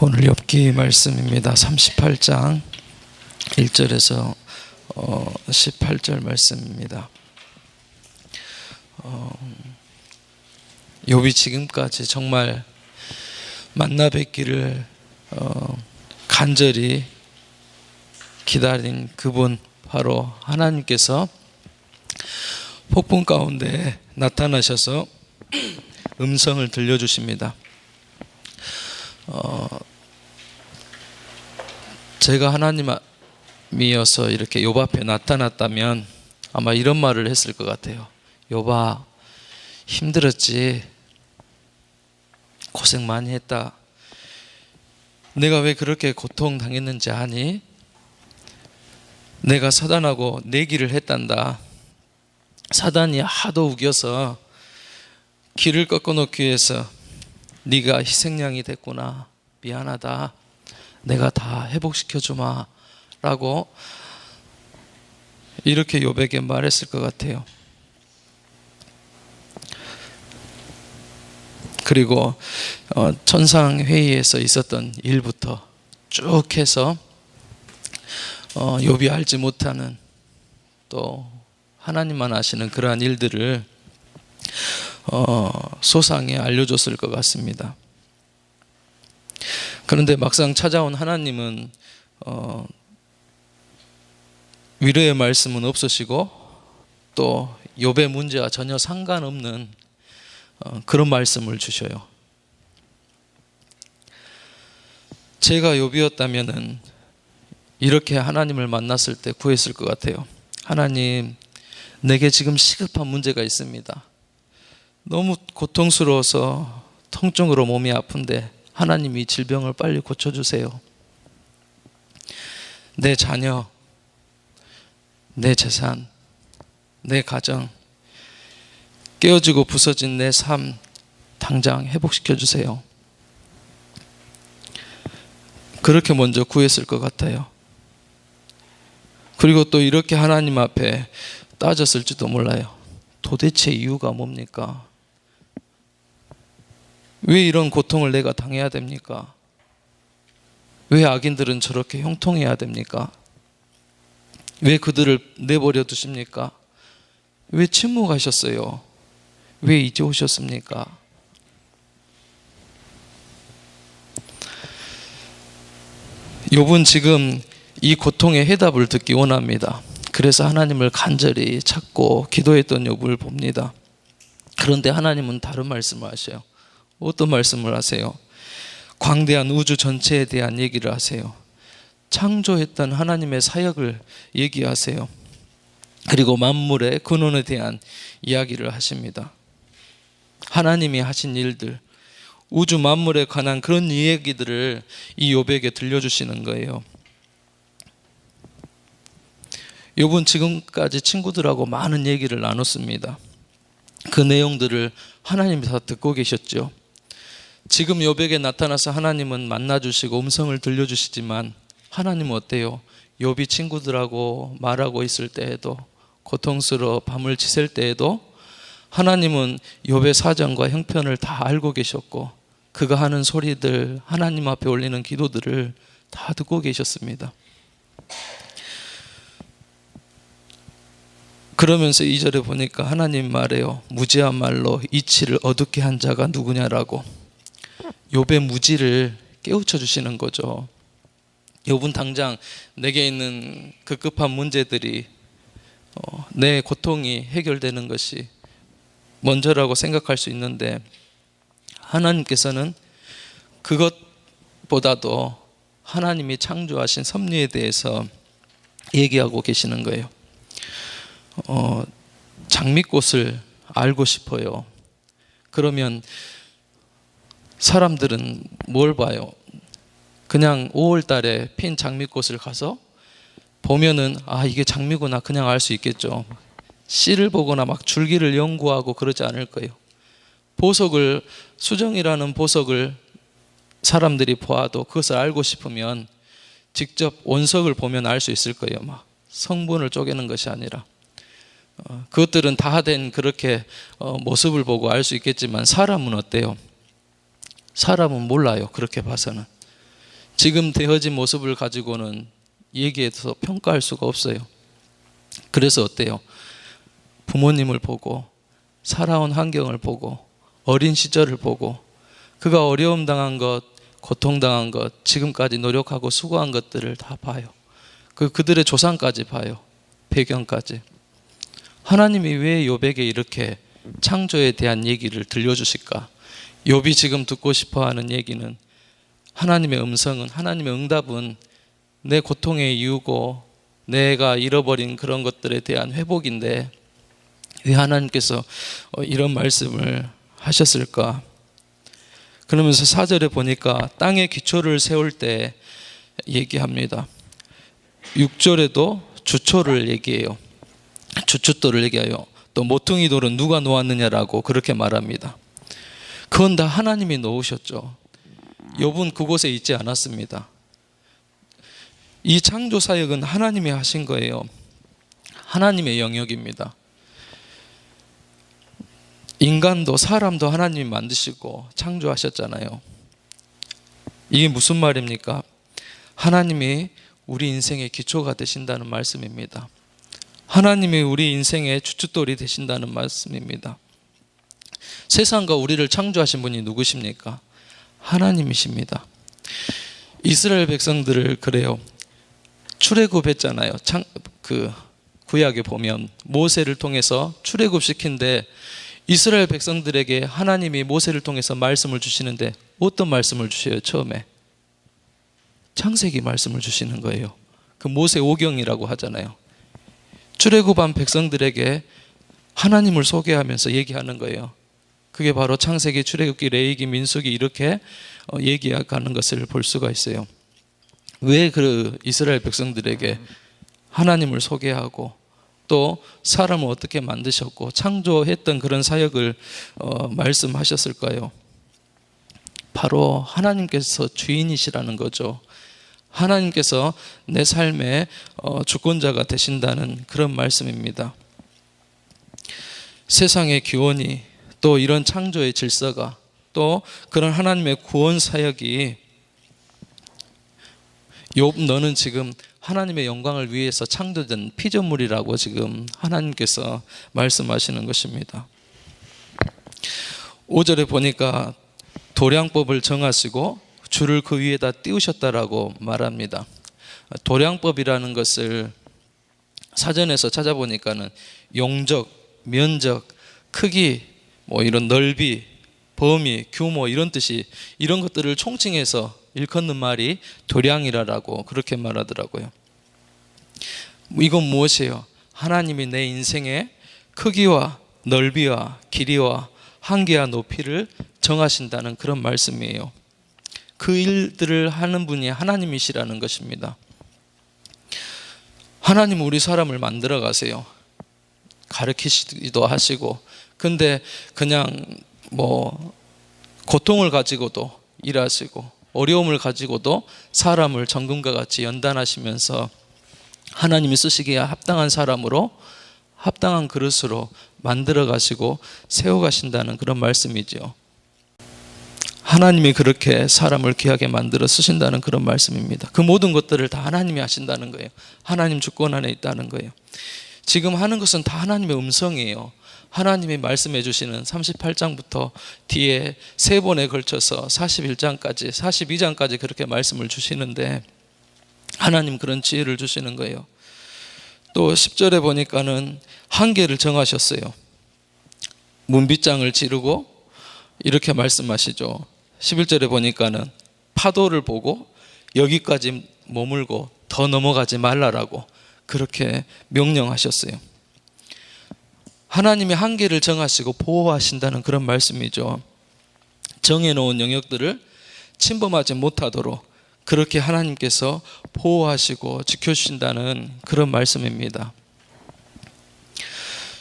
오늘 욥기 말씀입니다. 38장 1절에서 18절 말씀입니다. 욥이 지금까지 정말 만나 뵙기를 간절히 기다린 그분, 바로 하나님께서 폭풍 가운데 나타나셔서 음성을 들려주십니다. 제가 하나님이어서 이렇게 욥 앞에 나타났다면 아마 이런 말을 했을 것 같아요. 욥아, 힘들었지? 고생 많이 했다. 내가 왜 그렇게 고통당했는지 아니? 내가 사단하고 내기를 했단다. 사단이 하도 우겨서 길을 꺾어놓기 위해서 네가 희생양이 됐구나. 미안하다. 내가 다 회복시켜주마 라고 이렇게 욥에게 말했을 것 같아요. 그리고 천상회의에서 있었던 일부터 쭉 해서 욥이 알지 못하는, 또 하나님만 아시는 그러한 일들을 소상히 알려줬을 것 같습니다. 그런데 막상 찾아온 하나님은 위로의 말씀은 없으시고 또 욥의 문제와 전혀 상관없는 그런 말씀을 주셔요. 제가 욥이었다면 이렇게 하나님을 만났을 때 구했을 것 같아요. 하나님, 내게 지금 시급한 문제가 있습니다. 너무 고통스러워서 통증으로 몸이 아픈데 하나님이 질병을 빨리 고쳐주세요. 내 자녀, 내 재산, 내 가정, 깨어지고 부서진 내 삶 당장 회복시켜 주세요. 그렇게 먼저 구했을 것 같아요. 그리고 또 이렇게 하나님 앞에 따졌을지도 몰라요. 도대체 이유가 뭡니까? 왜 이런 고통을 내가 당해야 됩니까? 왜 악인들은 저렇게 형통해야 됩니까? 왜 그들을 내버려 두십니까? 왜 침묵하셨어요? 왜 이제 오셨습니까? 욥은 지금 이 고통의 해답을 듣기 원합니다. 그래서 하나님을 간절히 찾고 기도했던 욥을 봅니다. 그런데 하나님은 다른 말씀을 하셔요. 어떤 말씀을 하세요? 광대한 우주 전체에 대한 얘기를 하세요. 창조했던 하나님의 사역을 얘기하세요. 그리고 만물의 근원에 대한 이야기를 하십니다. 하나님이 하신 일들, 우주 만물에 관한 그런 이야기들을 이 욥에게 들려주시는 거예요. 욥은 지금까지 친구들하고 많은 얘기를 나눴습니다. 그 내용들을 하나님이 다 듣고 계셨죠. 지금 욥에게 나타나서 하나님은 만나주시고 음성을 들려주시지만 하나님은 어때요? 욥이 친구들하고 말하고 있을 때에도, 고통스러워 밤을 지샐 때에도 하나님은 욥의 사정과 형편을 다 알고 계셨고 그가 하는 소리들, 하나님 앞에 올리는 기도들을 다 듣고 계셨습니다. 그러면서 2절에 보니까 하나님 말해요. 무지한 말로 이치를 어둡게 한 자가 누구냐라고. 욥의 무지를 깨우쳐 주시는 거죠. 욥은 당장 내게 있는 급급한 문제들이, 내 고통이 해결되는 것이 먼저라고 생각할 수 있는데 하나님께서는 그것보다도 하나님이 창조하신 섭리에 대해서 얘기하고 계시는 거예요. 장미꽃을 알고 싶어요. 그러면 사람들은 뭘 봐요? 그냥 5월 달에 핀 장미꽃을 가서 보면은 이게 장미구나 그냥 알 수 있겠죠. 씨를 보거나 막 줄기를 연구하고 그러지 않을 거예요. 보석을, 수정이라는 보석을 사람들이 보아도 그것을 알고 싶으면 직접 원석을 보면 알 수 있을 거예요. 막 성분을 쪼개는 것이 아니라 그것들은 다 된 그렇게 모습을 보고 알 수 있겠지만 사람은 어때요? 사람은 몰라요. 그렇게 봐서는. 지금 되어진 모습을 가지고는 얘기해서 평가할 수가 없어요. 그래서 어때요? 부모님을 보고 살아온 환경을 보고 어린 시절을 보고 그가 어려움 당한 것, 고통 당한 것, 지금까지 노력하고 수고한 것들을 다 봐요. 그들의 조상까지 봐요. 배경까지. 하나님이 왜 욥에게 이렇게 창조에 대한 얘기를 들려주실까? 욥이 지금 듣고 싶어하는 얘기는 하나님의 음성은, 하나님의 응답은 내 고통의 이유고 내가 잃어버린 그런 것들에 대한 회복인데 왜 하나님께서 이런 말씀을 하셨을까? 그러면서 4절에 보니까 땅의 기초를 세울 때 얘기합니다. 6절에도 주초를 얘기해요. 주춧돌을 얘기해요. 또 모퉁이 돌은 누가 놓았느냐라고 그렇게 말합니다. 그건 다 하나님이 놓으셨죠. 욥은 그곳에 있지 않았습니다. 이 창조 사역은 하나님이 하신 거예요. 하나님의 영역입니다. 인간도 사람도 하나님이 만드시고 창조하셨잖아요. 이게 무슨 말입니까? 하나님이 우리 인생의 기초가 되신다는 말씀입니다. 하나님이 우리 인생의 주춧돌이 되신다는 말씀입니다. 세상과 우리를 창조하신 분이 누구십니까? 하나님이십니다. 이스라엘 백성들을 그래요. 출애굽했잖아요. 구약에 보면 모세를 통해서 출애굽시킨데 이스라엘 백성들에게 하나님이 모세를 통해서 말씀을 주시는데 어떤 말씀을 주셔요? 처음에 창세기 말씀을 주시는 거예요. 그 모세 오경이라고 하잖아요. 출애굽한 백성들에게 하나님을 소개하면서 얘기하는 거예요. 그게 바로 창세기, 출애굽기, 레위기, 민수기 이렇게 얘기하는 것을 볼 수가 있어요. 왜 그 이스라엘 백성들에게 하나님을 소개하고 또 사람을 어떻게 만드셨고 창조했던 그런 사역을 말씀하셨을까요? 바로 하나님께서 주인이시라는 거죠. 하나님께서 내 삶의 주권자가 되신다는 그런 말씀입니다. 세상의 기원이 또 이런 창조의 질서가 또 그런 하나님의 구원 사역이 욥 너는 지금 하나님의 영광을 위해서 창조된 피조물이라고 지금 하나님께서 말씀하시는 것입니다. 5절에 보니까 도량법을 정하시고 줄을 그 위에다 띄우셨다라고 말합니다. 도량법이라는 것을 사전에서 찾아보니까는 용적, 면적, 크기, 이런 넓이, 범위, 규모 이런 뜻이 이런 것들을 총칭해서 일컫는 말이 도량이라고 그렇게 말하더라고요. 이건 무엇이에요? 하나님이 내 인생의 크기와 넓이와 길이와 한계와 높이를 정하신다는 그런 말씀이에요. 그 일들을 하는 분이 하나님이시라는 것입니다. 하나님은 우리 사람을 만들어 가세요. 가르치시기도 하시고 근데 그냥 고통을 가지고도 일하시고 어려움을 가지고도 사람을 정금과 같이 연단하시면서 하나님이 쓰시기에 합당한 사람으로 합당한 그릇으로 만들어 가시고 세워 가신다는 그런 말씀이죠. 하나님이 그렇게 사람을 귀하게 만들어 쓰신다는 그런 말씀입니다. 그 모든 것들을 다 하나님이 하신다는 거예요. 하나님 주권 안에 있다는 거예요. 지금 하는 것은 다 하나님의 음성이에요. 하나님이 말씀해 주시는 38장부터 뒤에 3번에 걸쳐서 41장까지 42장까지 그렇게 말씀을 주시는데 하나님 그런 지혜를 주시는 거예요. 또 10절에 보니까는 한계를 정하셨어요. 문빗장을 지르고 이렇게 말씀하시죠. 11절에 보니까는 파도를 보고 여기까지 머물고 더 넘어가지 말라라고 그렇게 명령하셨어요. 하나님이 한계를 정하시고 보호하신다는 그런 말씀이죠. 정해놓은 영역들을 침범하지 못하도록 그렇게 하나님께서 보호하시고 지켜주신다는 그런 말씀입니다.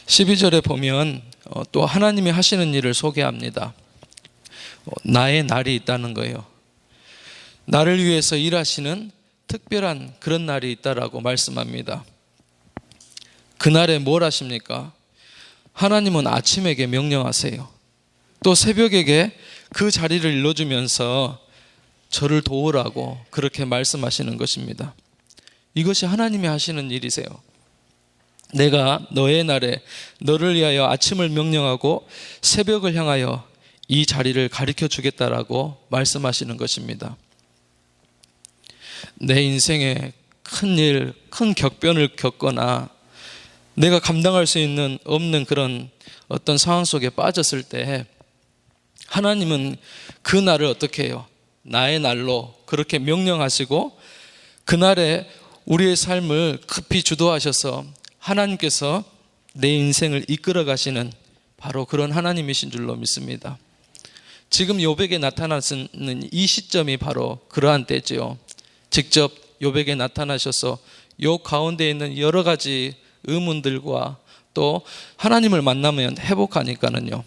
12절에 보면 또 하나님이 하시는 일을 소개합니다. 나의 날이 있다는 거예요. 나를 위해서 일하시는 특별한 그런 날이 있다라고 말씀합니다. 그날에 뭘 하십니까? 하나님은 아침에게 명령하세요. 또 새벽에게 그 자리를 일러주면서 저를 도우라고 그렇게 말씀하시는 것입니다. 이것이 하나님이 하시는 일이세요. 내가 너의 날에 너를 위하여 아침을 명령하고 새벽을 향하여 이 자리를 가르쳐 주겠다라고 말씀하시는 것입니다. 내 인생에 큰 일, 큰 격변을 겪거나 내가 감당할 수 있는 없는 그런 어떤 상황 속에 빠졌을 때 하나님은 그 날을 어떻게 해요? 나의 날로 그렇게 명령하시고 그날에 우리의 삶을 급히 주도하셔서 하나님께서 내 인생을 이끌어 가시는 바로 그런 하나님이신 줄로 믿습니다. 지금 욥에게 나타나는 이 시점이 바로 그러한 때지요. 직접 욥에게 나타나셔서 욥 가운데 있는 여러 가지 의문들과 또 하나님을 만나면 회복하니까는요,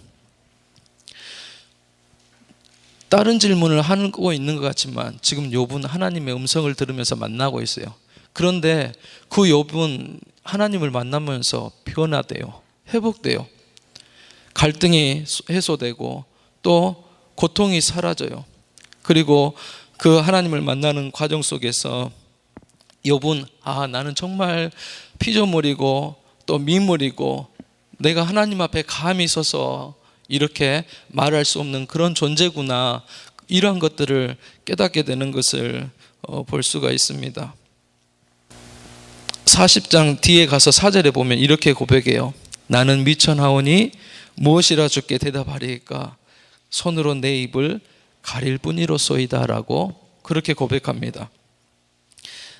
다른 질문을 하고 있는 것 같지만 지금 욥은 하나님의 음성을 들으면서 만나고 있어요. 그런데 그 욥은 하나님을 만나면서 변화돼요. 회복돼요. 갈등이 해소되고 또 고통이 사라져요. 그리고 그 하나님을 만나는 과정 속에서 욥은 나는 정말 피조물이고 또 미물이고 내가 하나님 앞에 감히 서서 이렇게 말할 수 없는 그런 존재구나, 이러한 것들을 깨닫게 되는 것을 볼 수가 있습니다. 40장 뒤에 가서 4절에 보면 이렇게 고백해요. 나는 미천하오니 무엇이라 주께 대답하리이까? 손으로 내 입을 가릴 뿐이로소이다 라고 그렇게 고백합니다.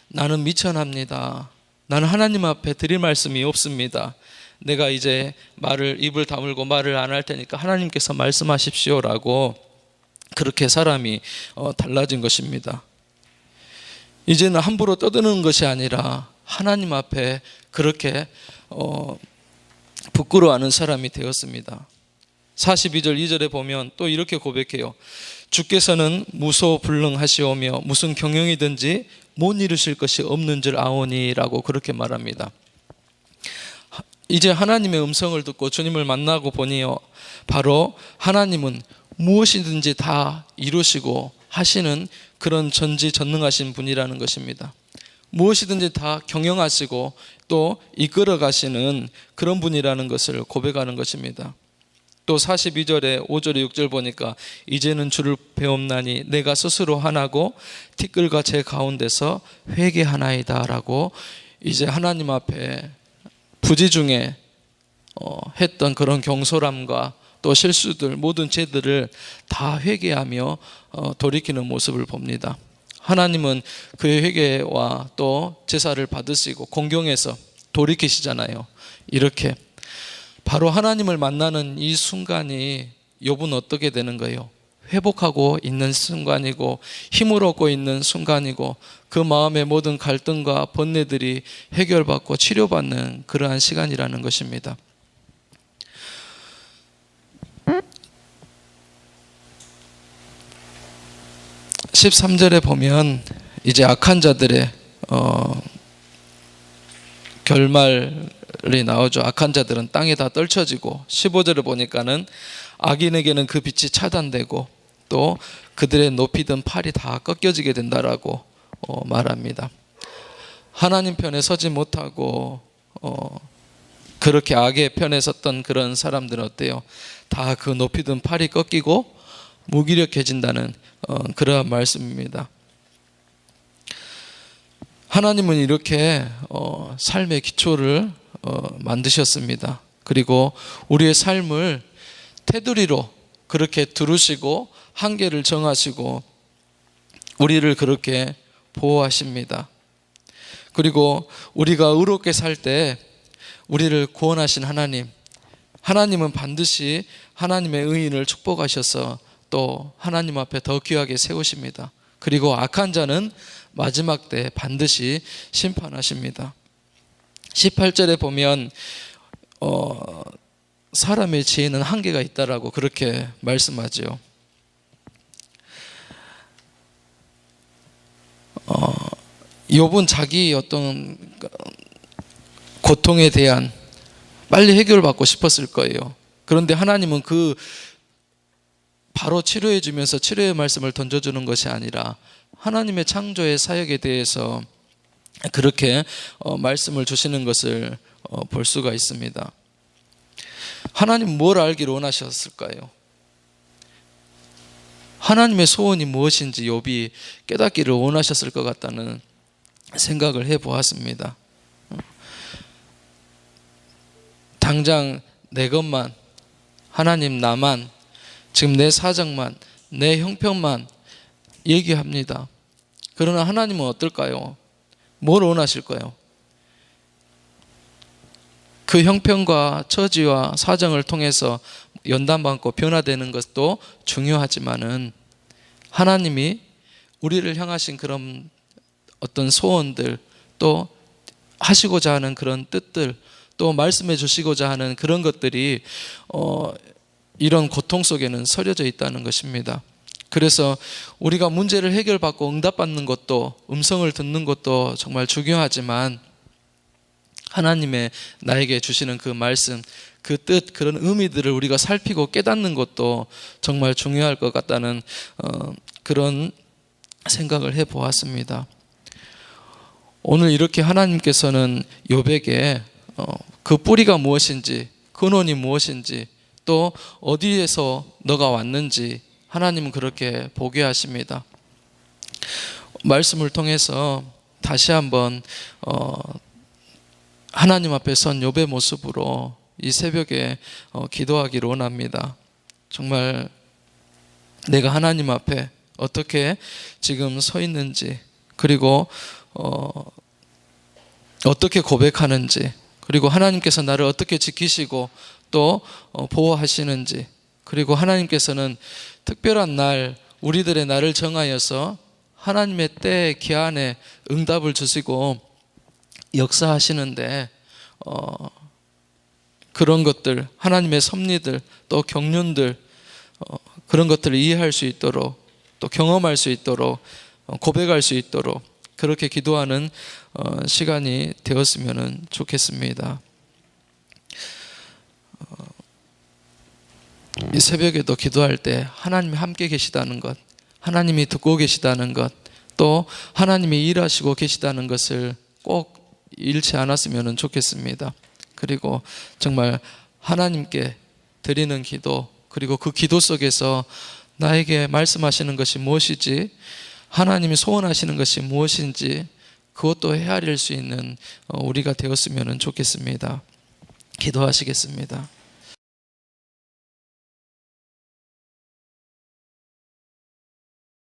나는 미천합니다. 나는 하나님 앞에 드릴 말씀이 없습니다. 내가 이제 입을 다물고 말을 안 할 테니까 하나님께서 말씀하십시오라고 그렇게 사람이 달라진 것입니다. 이제는 함부로 떠드는 것이 아니라 하나님 앞에 그렇게 부끄러워하는 사람이 되었습니다. 42절 2절에 보면 또 이렇게 고백해요. 주께서는 무소불능하시오며 무슨 경영이든지 못 이루실 것이 없는 줄 아오니라고 그렇게 말합니다. 이제 하나님의 음성을 듣고 주님을 만나고 보니요, 바로 하나님은 무엇이든지 다 이루시고 하시는 그런 전지전능하신 분이라는 것입니다. 무엇이든지 다 경영하시고 또 이끌어 가시는 그런 분이라는 것을 고백하는 것입니다. 또 42절에 5절에 6절 보니까 이제는 주를 배움나니 내가 스스로 하나고 티끌과 제 가운데서 회개하나이다 라고 이제 하나님 앞에 부지 중에 했던 그런 경솔함과 또 실수들, 모든 죄들을 다 회개하며 돌이키는 모습을 봅니다. 하나님은 그의 회개와 또 제사를 받으시고 공경해서 돌이키시잖아요. 이렇게 바로 하나님을 만나는 이 순간이 욥은 어떻게 되는 거예요? 회복하고 있는 순간이고 힘을 얻고 있는 순간이고 그 마음의 모든 갈등과 번뇌들이 해결받고 치료받는 그러한 시간이라는 것입니다. 13절에 보면 이제 악한 자들의 결말이 나오죠. 악한 자들은 땅에 다 떨쳐지고, 15절을 보니까는 악인에게는 그 빛이 차단되고 또 그들의 높이든 팔이 다 꺾여지게 된다라고 말합니다. 하나님 편에 서지 못하고 그렇게 악의 편에 섰던 그런 사람들은 어때요? 다 그 높이든 팔이 꺾이고 무기력해진다는 그러한 말씀입니다. 하나님은 이렇게 삶의 기초를 만드셨습니다. 그리고 우리의 삶을 테두리로 그렇게 두르시고 한계를 정하시고 우리를 그렇게 보호하십니다. 그리고 우리가 의롭게 살 때 우리를 구원하신 하나님은 반드시 하나님의 의인을 축복하셔서 또 하나님 앞에 더 귀하게 세우십니다. 그리고 악한 자는 마지막 때 반드시 심판하십니다. 18절에 보면 사람의 지혜는 한계가 있다라고 그렇게 말씀하죠. 욥은 자기 어떤 고통에 대한 빨리 해결받고 싶었을 거예요. 그런데 하나님은 그 바로 치료해 주면서 치료의 말씀을 던져주는 것이 아니라 하나님의 창조의 사역에 대해서 그렇게 말씀을 주시는 것을 볼 수가 있습니다. 하나님 뭘 알기를 원하셨을까요? 하나님의 소원이 무엇인지 욥이 깨닫기를 원하셨을 것 같다는 생각을 해보았습니다. 당장 내 것만, 하나님 나만, 지금 내 사정만, 내 형편만 얘기합니다. 그러나 하나님은 어떨까요? 뭘 원하실까요? 그 형편과 처지와 사정을 통해서 연단받고 변화되는 것도 중요하지만은 하나님이 우리를 향하신 그런 어떤 소원들, 또 하시고자 하는 그런 뜻들, 또 말씀해 주시고자 하는 그런 것들이 이런 고통 속에는 서려져 있다는 것입니다. 그래서 우리가 문제를 해결받고 응답받는 것도, 음성을 듣는 것도 정말 중요하지만 하나님의 나에게 주시는 그 말씀, 그 뜻, 그런 의미들을 우리가 살피고 깨닫는 것도 정말 중요할 것 같다는 그런 생각을 해보았습니다. 오늘 이렇게 하나님께서는 욥에게 그 뿌리가 무엇인지, 근원이 무엇인지, 또 어디에서 너가 왔는지 하나님은 그렇게 보게 하십니다. 말씀을 통해서 다시 한번 하나님 앞에 선 욥의 모습으로 이 새벽에 기도하기를 원합니다. 정말 내가 하나님 앞에 어떻게 지금 서 있는지, 그리고 어떻게 고백하는지, 그리고 하나님께서 나를 어떻게 지키시고 또 보호하시는지, 그리고 하나님께서는 특별한 날, 우리들의 날을 정하여서 하나님의 때 기한에 응답을 주시고 역사하시는데 그런 것들, 하나님의 섭리들, 또 경륜들, 그런 것들을 이해할 수 있도록, 또 경험할 수 있도록, 고백할 수 있도록 그렇게 기도하는 시간이 되었으면 좋겠습니다. 이 새벽에도 기도할 때 하나님이 함께 계시다는 것, 하나님이 듣고 계시다는 것, 또 하나님이 일하시고 계시다는 것을 꼭 잃지 않았으면 좋겠습니다. 그리고 정말 하나님께 드리는 기도, 그리고 그 기도 속에서 나에게 말씀하시는 것이 무엇이지, 하나님이 소원하시는 것이 무엇인지 그것도 헤아릴 수 있는 우리가 되었으면 좋겠습니다. 기도하시겠습니다.